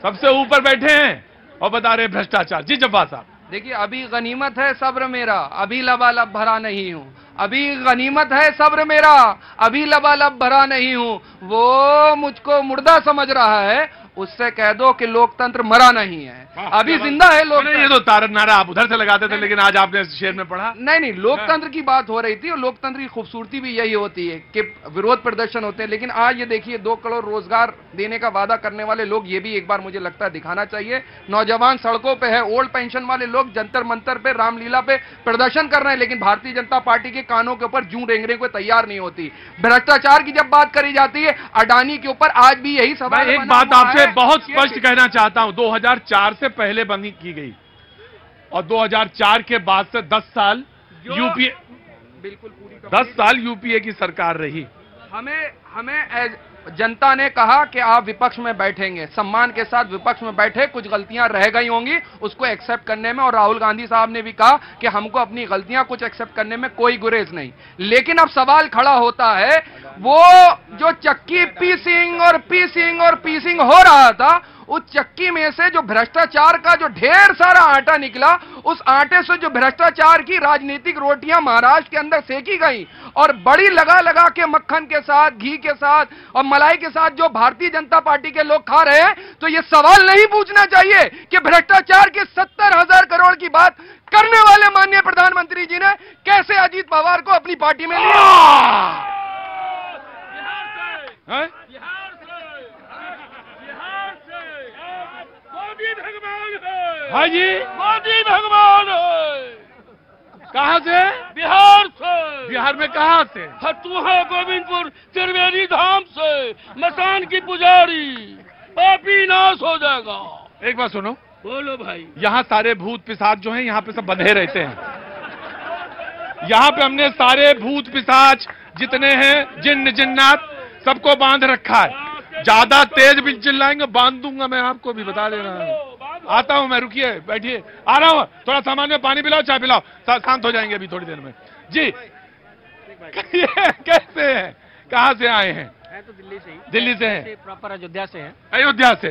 सबसे ऊपर बैठे हैं और बता रहे भ्रष्टाचार। जी जब्बार साहब। देखिए, अभी गनीमत है सब्र मेरा, अभी लबालब भरा नहीं हूं। अभी गनीमत है सब्र मेरा, अभी लबालब भरा नहीं हूं। वो मुझको मुर्दा समझ रहा है, उससे कह दो कि लोकतंत्र मरा नहीं है, अभी जिंदा है लोकतंत्र। ये तो तारक नारा आप उधर से लगाते थे, लेकिन आज आपने शेर में पढ़ा। नहीं, लोकतंत्र की बात हो रही थी, और लोकतंत्र की खूबसूरती भी यही होती है कि विरोध प्रदर्शन होते हैं। लेकिन आज ये देखिए, 2 करोड़ रोजगार देने का वादा करने वाले लोग, ये भी एक बार मुझे लगता है दिखाना चाहिए। नौजवान सड़कों पे है, ओल्ड पेंशन वाले लोग जंतर मंतर पे, रामलीला पे प्रदर्शन कर रहे हैं, लेकिन भारतीय जनता पार्टी के कानों के ऊपर जूं रेंगने को तैयार नहीं होती। भ्रष्टाचार की जब बात करी जाती है, अडानी के ऊपर आज भी यही सवाल। एक बात आपसे बहुत स्पष्ट कहना चाहता हूं, 2004 से पहले बंदी की गई और 2004 के बाद से 10 साल यूपीए, बिल्कुल पूरी 10 साल यूपीए की सरकार रही। हमें जनता ने कहा कि आप विपक्ष में बैठेंगे, सम्मान के साथ विपक्ष में बैठे, कुछ गलतियां रह गई होंगी उसको एक्सेप्ट करने में, और राहुल गांधी साहब ने भी कहा कि हमको अपनी गलतियां कुछ एक्सेप्ट करने में कोई गुरेज नहीं। लेकिन अब सवाल खड़ा होता है, वो जो चक्की पीसिंग हो रहा था, उस चक्की में से जो भ्रष्टाचार का जो ढेर सारा आटा निकला, उस आटे से जो भ्रष्टाचार की राजनीतिक रोटियां महाराष्ट्र के अंदर सेकी गई, और बड़ी लगा के मक्खन के साथ, घी के साथ और मलाई के साथ जो भारतीय जनता पार्टी के लोग खा रहे हैं, तो यह सवाल नहीं पूछना चाहिए कि भ्रष्टाचार के 70,000 करोड़ की बात करने वाले माननीय प्रधानमंत्री जी ने कैसे अजीत पवार को अपनी पार्टी में लिया। हाँ जी, मोदी भगवान है। कहां से? बिहार से। बिहार में कहां से? फतुहा गोविंदपुर त्रिवेणी धाम से, मसान की पुजारी। पापी नाश हो जाएगा। एक बात सुनो, बोलो भाई। यहाँ सारे भूत पिशाच जो हैं यहाँ पे सब बंधे रहते हैं। यहाँ पे हमने सारे भूत पिशाच जितने हैं, जिन्न जिन्नात, सबको बांध रखा है। ज्यादा तेज भी चिल्लाएंगे बांध दूंगा मैं, आपको भी बता दे रहा हूँ। आता हूं मैं, रुकिए, बैठिए, आ रहा हूं। थोड़ा सामान में पानी पिलाओ, चाय पिलाओ, शांत हो जाएंगे अभी थोड़ी देर में। जी कैसे हैं, कहां से आए हैं? तो दिल्ली से ही। दिल्ली से हैं? प्रॉपर अयोध्या से हैं। अयोध्या से,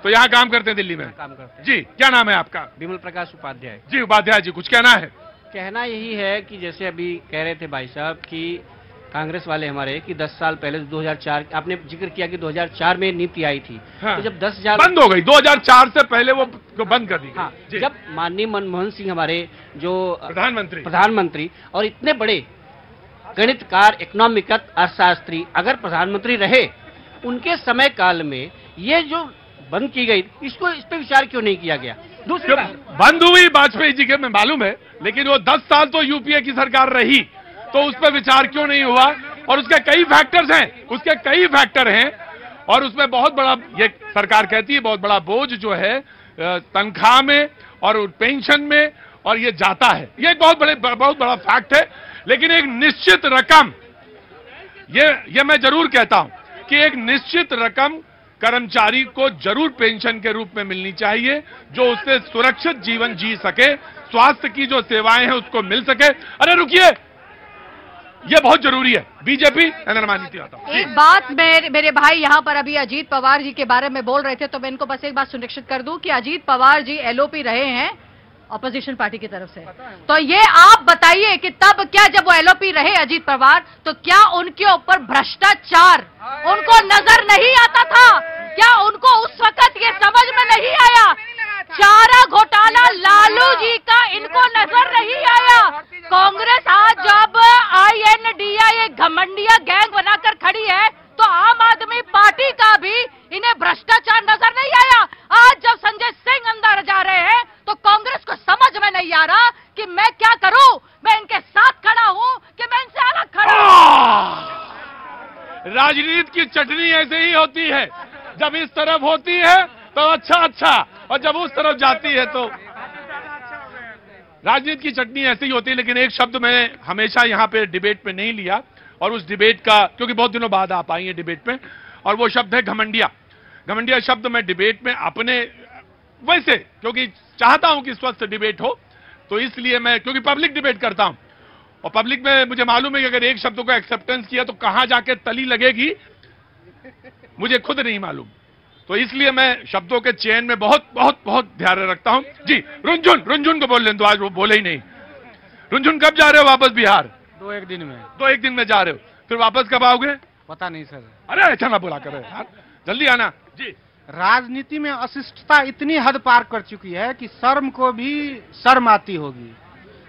तो यहाँ काम करते हैं दिल्ली में? काम करते हैं। जी, क्या नाम है आपका? विमल प्रकाश उपाध्याय। जी उपाध्याय जी, कुछ कहना है? कहना यही है कि जैसे अभी कह रहे थे भाई साहब कि कांग्रेस वाले हमारे कि 10 साल पहले 2004, आपने जिक्र किया कि 2004 में नीति आई थी। हाँ। तो जब 10,000 बंद हो गई, 2004 से पहले वो बंद कर दी। हाँ, जब माननीय मनमोहन सिंह हमारे जो प्रधानमंत्री और इतने बड़े गणितकार, इकोनॉमिकत, अर्थशास्त्री अगर प्रधानमंत्री रहे, उनके समय काल में ये जो बंद की गई, इस पर विचार क्यों नहीं किया गया? दूसरी बात, बंद हुई वाजपेयी जी के में मालूम है, लेकिन वो 10 साल तो यूपीए की सरकार रही, तो उस पर विचार क्यों नहीं हुआ? और उसके कई फैक्टर्स हैं, उसके कई फैक्टर हैं, और उसमें बहुत बड़ा, ये सरकार कहती है बहुत बड़ा बोझ जो है तनख्वाह में और पेंशन में, और ये जाता है, ये एक बहुत बड़ा फैक्ट है। लेकिन एक निश्चित रकम, ये मैं जरूर कहता हूं कि एक निश्चित रकम कर्मचारी को जरूर पेंशन के रूप में मिलनी चाहिए, जो उससे सुरक्षित जीवन जी सके, स्वास्थ्य की जो सेवाएं हैं उसको मिल सके। अरे रुकिए, ये बहुत जरूरी है। बीजेपी नीति आता हूं। एक बात मेरे भाई यहाँ पर अभी अजीत पवार जी के बारे में बोल रहे थे, तो मैं इनको बस एक बात सुनिश्चित कर दूं कि अजीत पवार जी एलओपी रहे हैं ऑपोजिशन पार्टी की तरफ से। तो ये आप बताइए कि तब क्या, जब वो एलओपी रहे अजीत पवार, तो क्या उनके ऊपर भ्रष्टाचार उनको नजर नहीं आता था? क्या उनको उस वक्त ये समझ में नहीं आया? चारा घोटाला लालू जी का इनको नजर नहीं आया? कांग्रेस आज जब INDA घमंडिया गैंग बनाकर खड़ी है, तो आम आदमी पार्टी का भी इन्हें भ्रष्टाचार नजर नहीं आया। आज जब संजय सिंह अंदर जा रहे हैं, तो कांग्रेस को समझ में नहीं आ रहा कि मैं क्या करूं, मैं इनके साथ खड़ा हूं कि मैं इनसे अलग खड़ा हूं। राजनीति की चटनी ऐसे ही होती है, जब इस तरफ होती है तो अच्छा, और जब उस तरफ जाती है तो राजनीति की चटनी ऐसे ही होती है। लेकिन एक शब्द मैंने हमेशा यहाँ पे डिबेट पे नहीं लिया, और उस डिबेट का, क्योंकि बहुत दिनों बाद आप आई है डिबेट में, और वो शब्द है घमंडिया। घमंडिया शब्द मैं डिबेट में अपने, वैसे क्योंकि चाहता हूं कि स्वस्थ डिबेट हो, तो इसलिए मैं, क्योंकि पब्लिक डिबेट करता हूं, और पब्लिक में मुझे मालूम है कि अगर एक शब्द को एक्सेप्टेंस किया तो कहां जाके तली लगेगी मुझे खुद नहीं मालूम। तो इसलिए मैं शब्दों के चयन में बहुत बहुत बहुत ध्यान रखता हूं। जी, रुंझुन को बोल लें, तो आज वो बोले ही नहीं। रुंझुन, कब जा रहे हो वापस बिहार? 2-1 दिन में। 2-1 दिन में जा रहे हो, फिर वापस कब आओगे? पता नहीं सर। अरे ऐसा ना बोला करो यार, जल्दी आना। जी, राजनीति में अशिष्टता इतनी हद पार कर चुकी है कि शर्म को भी शर्म आती होगी।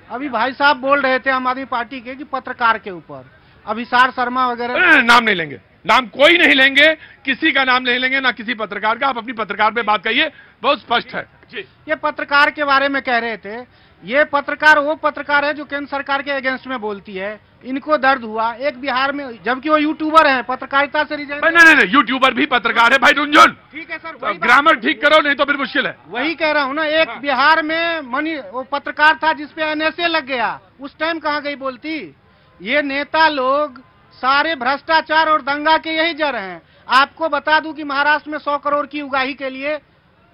अभी भाई साहब बोल रहे थे आम आदमी पार्टी के कि पत्रकार के ऊपर अभिसार शर्मा वगैरह, नाम नहीं लेंगे, नाम कोई नहीं लेंगे, किसी का नाम नहीं लेंगे, ना किसी पत्रकार का। आप अपनी पत्रकार पे बात करिए, बहुत स्पष्ट है। जी, ये पत्रकार के बारे में कह रहे थे, ये पत्रकार वो पत्रकार है जो केंद्र सरकार के अगेंस्ट में बोलती है। इनको दर्द हुआ एक बिहार में, जबकि वो यूट्यूबर है, पत्रकारिता से रिजाइन। नहीं, यूट्यूबर भी पत्रकार है भाई रुंझुन। ठीक है सर, तो ग्रामर ठीक करो, नहीं तो फिर मुश्किल है। वही कह रहा हूँ ना, एक बिहार में वो पत्रकार था जिसपे NSA लग गया, उस टाइम कहाँ गई बोलती। ये नेता लोग सारे भ्रष्टाचार और दंगा के यही जड़ हैं। आपको बता दूं कि महाराष्ट्र में 100 करोड़ की उगाही के लिए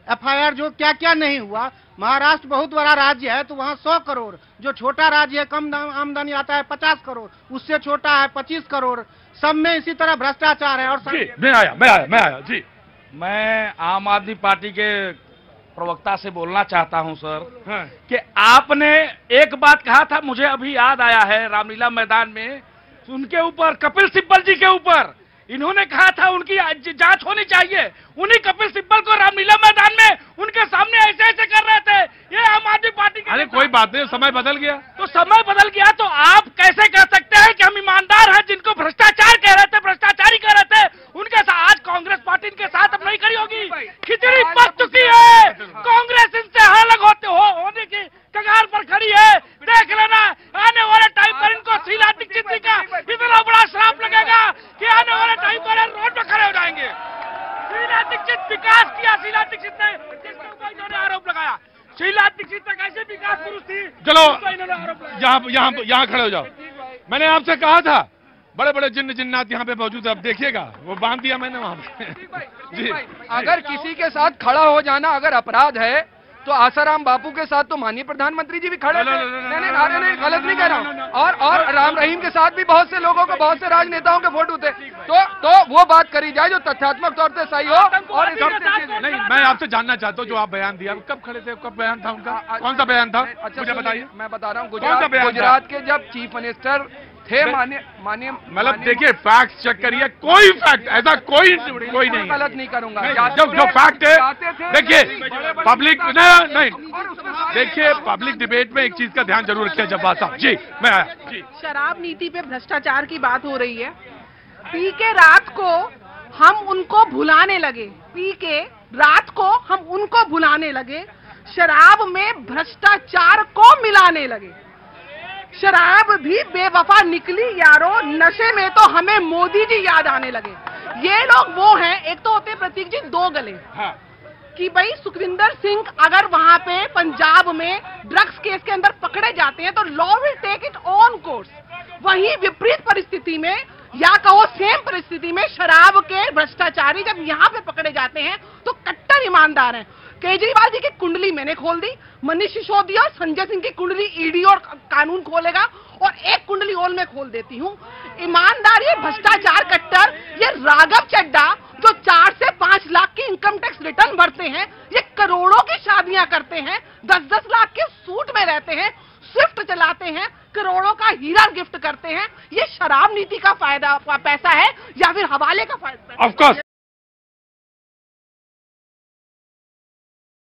FIR जो क्या क्या नहीं हुआ। महाराष्ट्र बहुत बड़ा राज्य है, तो वहाँ 100 करोड़, जो छोटा राज्य है, कम आमदनी आता है 50 करोड़, उससे छोटा है 25 करोड़, सब में इसी तरह भ्रष्टाचार है। और मैं आया जी, मैं आम आदमी पार्टी के प्रवक्ता से बोलना चाहता हूं सर। हाँ। कि आपने एक बात कहा था, मुझे अभी याद आया है, रामलीला मैदान में उनके ऊपर, कपिल सिब्बल जी के ऊपर इन्होंने कहा था उनकी जांच होनी चाहिए। उन्हीं कपिल सिब्बल को रामलीला मैदान में उनके सामने ऐसे ऐसे कर रहे थे। ये आम आदमी पार्टी के। अरे कोई बात नहीं, समय बदल गया। तो समय बदल गया तो आप कैसे कह सकते हैं कि हम ईमानदार हैं? जिनको भ्रष्टाचार कह रहे थे, भ्रष्टाचारी कह रहे थे, उनके साथ आज कांग्रेस पार्टी इनके साथ अब नहीं खड़ी होगी। खिचड़ी पक चुकी है, कांग्रेस इनसे अलग होने की कगार पर खड़ी है। देख लेना, आने वाले टाइम पर इनको शीला दीक्षित जी का इतना बड़ा श्राप लगेगा कि आने वाले टाइम पर रोड पर खड़े हो जाएंगे। शीला दीक्षित विकास किया, शीला दीक्षित ने, जिसके ऊपर इन्होंने आरोप लगाया। शीला दीक्षित तक ऐसे विकास पुरुष थी। चलो यहाँ खड़े हो जाओ। मैंने आपसे कहा था बड़े बड़े जिन्नात यहाँ पे मौजूद है, अब देखिएगा वो बांध दिया मैंने वहां पे। जी, अगर किसी के साथ खड़ा हो जाना अगर अपराध है तो आसाराम बापू के साथ तो माननीय प्रधानमंत्री जी भी खड़े थे। नहीं, गलत नहीं कह रहा हूँ। और राम रहीम के साथ भी बहुत से लोगों को, बहुत से राजनेताओं के फोटो थे। तो वो बात करी जाए जो तथ्यात्मक तौर से सही हो। और नहीं, मैं आपसे जानना चाहता हूँ, जो आप बयान दिया कब खड़े थे, कब बयान था उनका, कौन सा बयान था? अच्छा मुझे बताइए। मैं बता रहा हूँ, गुजरात के जब चीफ मिनिस्टर थे माननीय मतलब देखिए, फैक्ट चेक करिए, कोई फैक्ट ऐसा कोई नहीं, गलत नहीं करूंगा। जो फैक्ट है, देखिए पब्लिक नहीं, देखिए पब्लिक डिबेट में एक चीज का ध्यान जरूर रखिए जब्बार साहब। जी, मैं आया जी। शराब नीति पे भ्रष्टाचार की बात हो रही है। पी के रात को हम उनको भुलाने लगे, पी के रात को हम उनको भुलाने लगे, शराब में भ्रष्टाचार को मिलाने लगे। शराब भी बेवफा निकली यारो, नशे में तो हमें मोदी जी याद आने लगे। ये लोग वो हैं, एक तो होते प्रतीक जी दो गले। हाँ। कि भाई सुखविंदर सिंह अगर वहां पे पंजाब में ड्रग्स केस के अंदर पकड़े जाते हैं तो law will take it on course. वहीं विपरीत परिस्थिति में, या कहो सेम परिस्थिति में, शराब के भ्रष्टाचारी जब यहाँ पे पकड़े जाते हैं तो कट्टर ईमानदार हैं। केजरीवाल जी की कुंडली मैंने खोल दी, मनीष सिसोदिया और संजय सिंह की कुंडली ईडी और कानून खोलेगा, और एक कुंडली और मैं खोल देती हूँ। ईमानदार ये भ्रष्टाचार कट्टर, ये राघव चड्डा जो 4 से 5 लाख की इनकम टैक्स रिटर्न भरते हैं, ये करोड़ों की शादियां करते हैं, 10-10 लाख के सूट में रहते हैं, स्विफ्ट चलाते हैं, करोड़ों का हीरा गिफ्ट करते हैं। ये शराब नीति का पैसा है या फिर हवाले का फायदा? Of course